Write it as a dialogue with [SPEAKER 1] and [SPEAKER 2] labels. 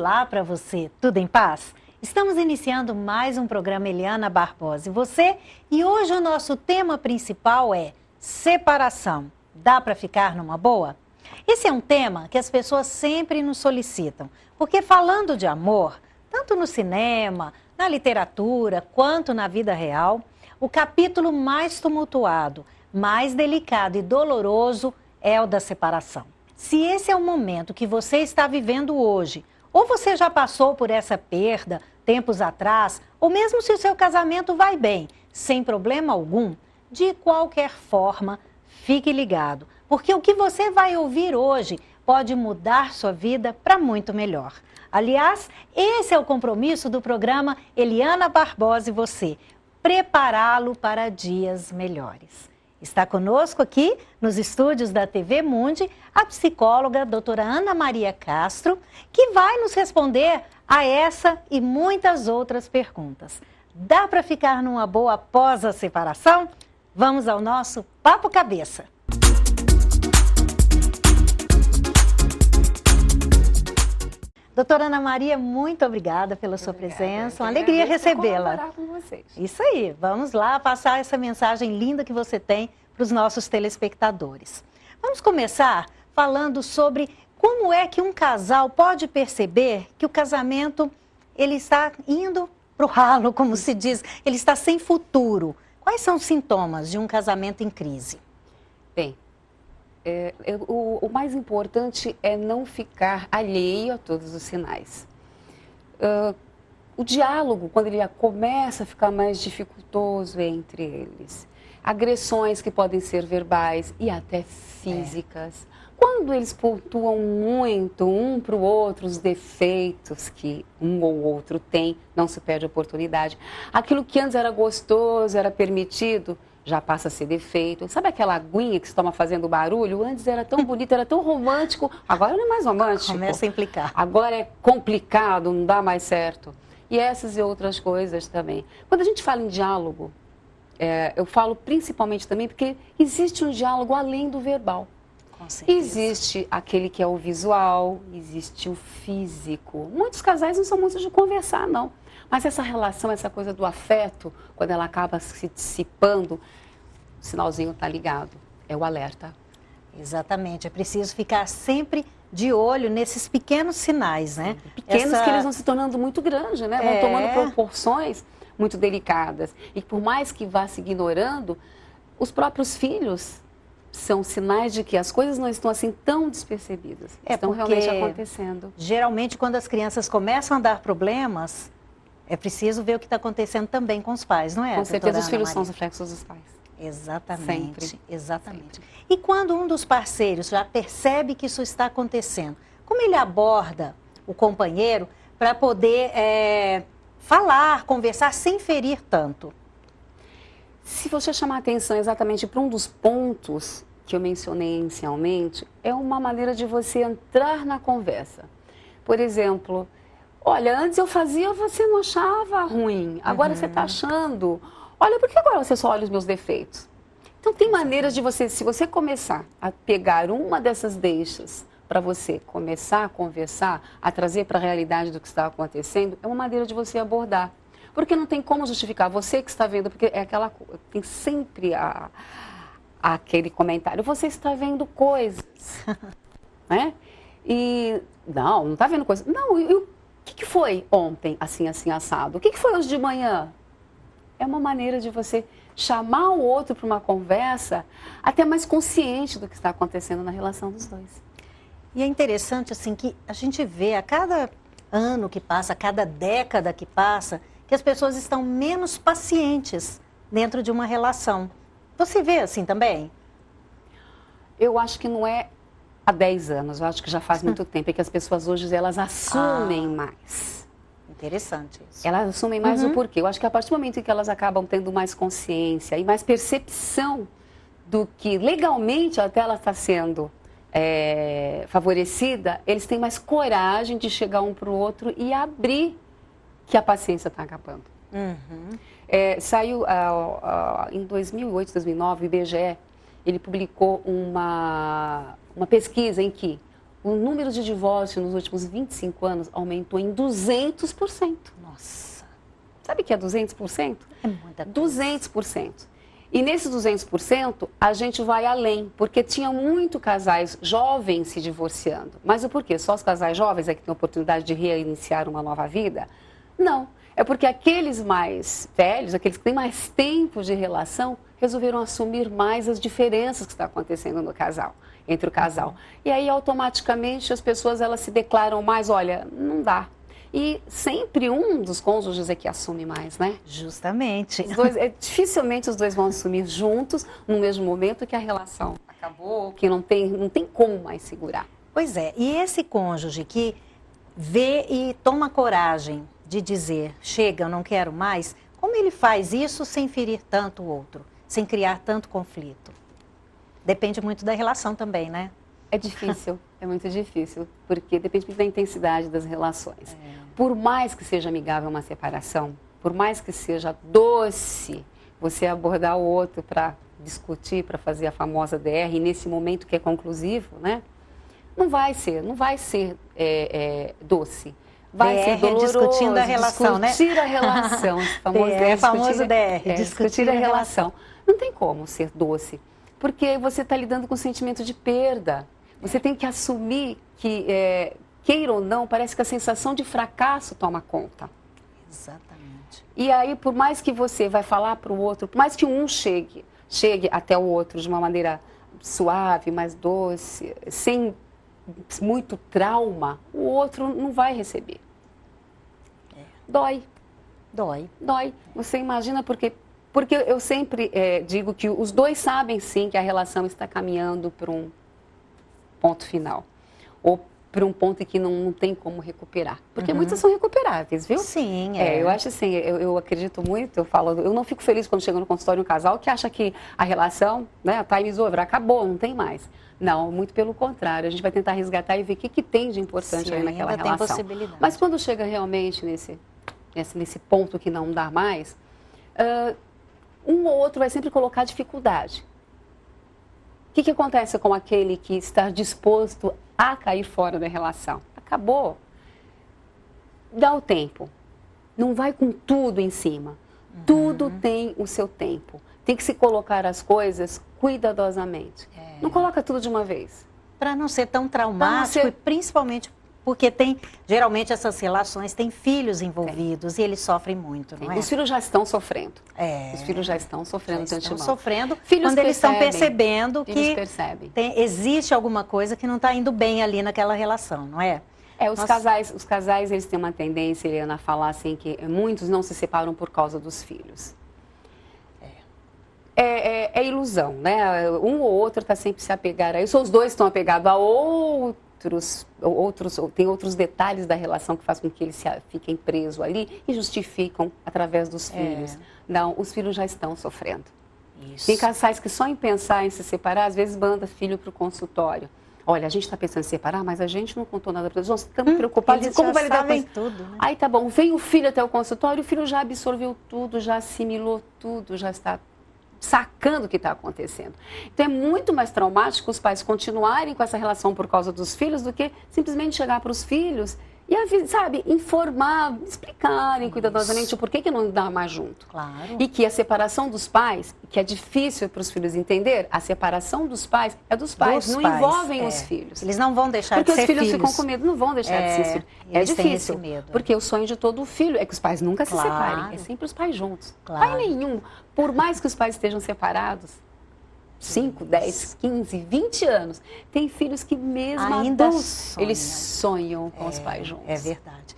[SPEAKER 1] Olá para você, tudo em paz? Estamos iniciando mais um programa Eliana Barbosa e você, e hoje o nosso tema principal é separação. Dá para ficar numa boa? Esse é um tema que as pessoas sempre nos solicitam, porque falando de amor, tanto no cinema, na literatura, quanto na vida real, o capítulo mais tumultuado, mais delicado e doloroso é o da separação. Se esse é o momento que você está vivendo hoje, ou você já passou por essa perda tempos atrás, ou mesmo se o seu casamento vai bem, sem problema algum, de qualquer forma, fique ligado, porque o que você vai ouvir hoje pode mudar sua vida para muito melhor. Aliás, esse é o compromisso do programa Eliana Barbosa e você, prepará-lo para dias melhores. Está conosco aqui, nos estúdios da TV Mundi, a psicóloga doutora Ana Maria Castro, que vai nos responder a essa e muitas outras perguntas. Dá para ficar numa boa após a separação? Vamos ao nosso Papo Cabeça. Doutora Ana Maria, muito obrigada pela sua presença. Uma alegria recebê-la.
[SPEAKER 2] Colaborar com vocês.
[SPEAKER 1] Isso aí, vamos lá passar essa mensagem linda que você tem para os nossos telespectadores. Vamos começar falando sobre como é que um casal pode perceber que o casamento ele está indo para o ralo, como se diz, ele está sem futuro. Quais são os sintomas de um casamento em crise?
[SPEAKER 2] Bem, o mais importante é não ficar alheio a todos os sinais. O diálogo, quando ele começa a ficar mais dificultoso entre eles, agressões que podem ser verbais e até físicas, quando eles pontuam muito um para o outro os defeitos que um ou outro tem, não se perde oportunidade. Aquilo que antes era gostoso, era permitido, já passa a ser defeito. Sabe aquela aguinha que se toma fazendo barulho? Antes era tão bonito, era tão romântico, agora não é mais romântico.
[SPEAKER 1] Começa a implicar.
[SPEAKER 2] Agora é complicado, não dá mais certo. E essas e outras coisas também. Quando a gente fala em diálogo, eu falo principalmente também porque existe um diálogo além do verbal.
[SPEAKER 1] Com certeza.
[SPEAKER 2] Existe aquele que é o visual, existe o físico. Muitos casais não são muito de conversar, não. Mas essa relação, essa coisa do afeto, quando ela acaba se dissipando, o sinalzinho está ligado, é o alerta.
[SPEAKER 1] Exatamente, é preciso ficar sempre de olho nesses pequenos sinais, né?
[SPEAKER 2] Pequenos que eles vão se tornando muito grandes, né? Vão tomando proporções muito delicadas. E por mais que vá se ignorando, os próprios filhos são sinais de que as coisas não estão assim tão despercebidas. Estão realmente acontecendo.
[SPEAKER 1] Geralmente, quando as crianças começam a dar problemas, é preciso ver o que está acontecendo também com os pais, não é?
[SPEAKER 2] Com certeza, os filhos são os reflexos dos pais.
[SPEAKER 1] Exatamente,
[SPEAKER 2] Sempre.
[SPEAKER 1] exatamente.
[SPEAKER 2] Sempre.
[SPEAKER 1] E quando um dos parceiros já percebe que isso está acontecendo, como ele aborda o companheiro para poder falar, conversar sem ferir tanto?
[SPEAKER 2] Se você chamar a atenção exatamente para um dos pontos que eu mencionei inicialmente, é uma maneira de você entrar na conversa. Por exemplo, olha, antes eu fazia, você não achava ruim, agora você está achando. Olha, por que agora você só olha os meus defeitos? Então tem maneiras de você, se você começar a pegar uma dessas deixas para você começar a conversar, a trazer para a realidade do que está acontecendo, é uma maneira de você abordar. Porque não tem como justificar, você que está vendo, porque é aquela, tem sempre aquele comentário, você está vendo coisas, né? E não está vendo coisas. Não, o que foi ontem, assim, assado? O que foi hoje de manhã? É uma maneira de você chamar o outro para uma conversa até mais consciente do que está acontecendo na relação dos dois.
[SPEAKER 1] E é interessante, assim, que a gente vê a cada ano que passa, a cada década que passa, que as pessoas estão menos pacientes dentro de uma relação. Você vê assim também?
[SPEAKER 2] Eu acho que não é há 10 anos, eu acho que já faz muito tempo, é que as pessoas hoje, elas assumem mais.
[SPEAKER 1] Interessante isso.
[SPEAKER 2] Elas assumem mais o porquê. Eu acho que a partir do momento em que elas acabam tendo mais consciência e mais percepção do que legalmente até ela está sendo favorecida, eles têm mais coragem de chegar um para o outro e abrir que a paciência está acabando. Saiu em 2008, 2009, o IBGE, ele publicou uma pesquisa em que O número de divórcios nos últimos 25 anos aumentou em 200%.
[SPEAKER 1] Nossa.
[SPEAKER 2] Sabe o que é 200%?
[SPEAKER 1] É muita coisa.
[SPEAKER 2] 200%. E nesses 200%, a gente vai além, porque tinha muito casais jovens se divorciando. Mas o porquê? Só os casais jovens é que têm a oportunidade de reiniciar uma nova vida? Não. É porque aqueles mais velhos, aqueles que têm mais tempo de relação, resolveram assumir mais as diferenças que estão acontecendo no casal, entre o casal. E aí, automaticamente, as pessoas elas se declaram mais, olha, não dá. E sempre um dos cônjuges é que assume mais, né?
[SPEAKER 1] Justamente.
[SPEAKER 2] Dificilmente os dois vão assumir juntos no mesmo momento que a relação acabou, que não tem como mais segurar.
[SPEAKER 1] Pois é, e esse cônjuge que vê e toma coragem de dizer, chega, eu não quero mais, como ele faz isso sem ferir tanto o outro, sem criar tanto conflito? Depende muito da relação também, né?
[SPEAKER 2] É difícil, é muito difícil, porque depende muito da intensidade das relações. Por mais que seja amigável uma separação, por mais que seja doce você abordar o outro para discutir, para fazer a famosa DR, e nesse momento que é conclusivo, né? Não vai ser doce. Vai ser doloroso,
[SPEAKER 1] discutindo a relação,
[SPEAKER 2] discutir a relação,
[SPEAKER 1] famoso DR,
[SPEAKER 2] discutir a relação. Não tem como ser doce, porque você está lidando com o sentimento de perda. Você tem que assumir que, queira ou não, parece que a sensação de fracasso toma conta.
[SPEAKER 1] Exatamente.
[SPEAKER 2] E aí, por mais que você vai falar para o outro, por mais que um chegue até o outro de uma maneira suave, mais doce, sem muito trauma, o outro não vai receber. Dói. Você imagina porque eu sempre digo que os dois sabem sim que a relação está caminhando para um ponto final. Ou para um ponto em que não tem como recuperar. Porque muitas são recuperáveis, viu?
[SPEAKER 1] Sim,
[SPEAKER 2] eu acho assim, eu acredito muito, eu não fico feliz quando chega no consultório um casal que acha que a relação, né, a time is over, acabou, não tem mais. Não, muito pelo contrário, a gente vai tentar resgatar e ver o que tem de importante aí naquela relação.
[SPEAKER 1] Tem possibilidade.
[SPEAKER 2] Mas quando chega realmente nesse ponto que não dá mais, um ou outro vai sempre colocar dificuldade. O que acontece com aquele que está disposto a cair fora da relação? Acabou. Dá o tempo. Não vai com tudo em cima. Tudo tem o seu tempo. Tem que se colocar as coisas cuidadosamente. Não coloca tudo de uma vez.
[SPEAKER 1] Para não ser tão traumático e principalmente porque geralmente essas relações têm filhos envolvidos e eles sofrem muito, não é?
[SPEAKER 2] Os filhos já estão sofrendo. Os filhos já estão sofrendo de antemão.
[SPEAKER 1] Filhos quando eles estão percebendo que
[SPEAKER 2] existe
[SPEAKER 1] alguma coisa que não está indo bem ali naquela relação, não é?
[SPEAKER 2] Os casais eles têm uma tendência, Eliana, a falar assim que muitos não se separam por causa dos filhos. É ilusão, né? Um ou outro está sempre se apegar a isso, ou os dois estão apegados a tem outros detalhes da relação que fazem com que eles fiquem presos ali e justificam através dos filhos. Não, os filhos já estão sofrendo.
[SPEAKER 1] Isso.
[SPEAKER 2] Tem casais que só em pensar em se separar, às vezes manda filho para o consultório. Olha, a gente está pensando em separar, mas a gente não contou nada para eles. Nós estamos preocupados em como vai lidar com isso.
[SPEAKER 1] Tudo, né?
[SPEAKER 2] Aí tá bom, vem o filho até o consultório, o filho já absorveu tudo, já assimilou tudo, já está sacando o que está acontecendo. Então é muito mais traumático os pais continuarem com essa relação por causa dos filhos do que simplesmente chegar para os filhos e, sabe, informar, explicarem cuidadosamente o porquê que não dá mais junto.
[SPEAKER 1] Claro.
[SPEAKER 2] E que a separação dos pais, que é difícil para os filhos entender, a separação dos pais é dos pais, não envolvem os filhos.
[SPEAKER 1] Eles não vão deixar
[SPEAKER 2] de ser filhos.
[SPEAKER 1] Porque
[SPEAKER 2] os filhos ficam com medo, não vão deixar de ser filhos. É difícil,
[SPEAKER 1] esse medo.
[SPEAKER 2] Porque o sonho de todo filho é que os pais nunca se separem, é sempre os pais juntos. Pai nenhum, por mais que os pais estejam separados, 5, 10, 15, 20 anos, tem filhos que mesmo
[SPEAKER 1] ainda
[SPEAKER 2] adultos, eles sonham com os pais juntos.
[SPEAKER 1] É verdade.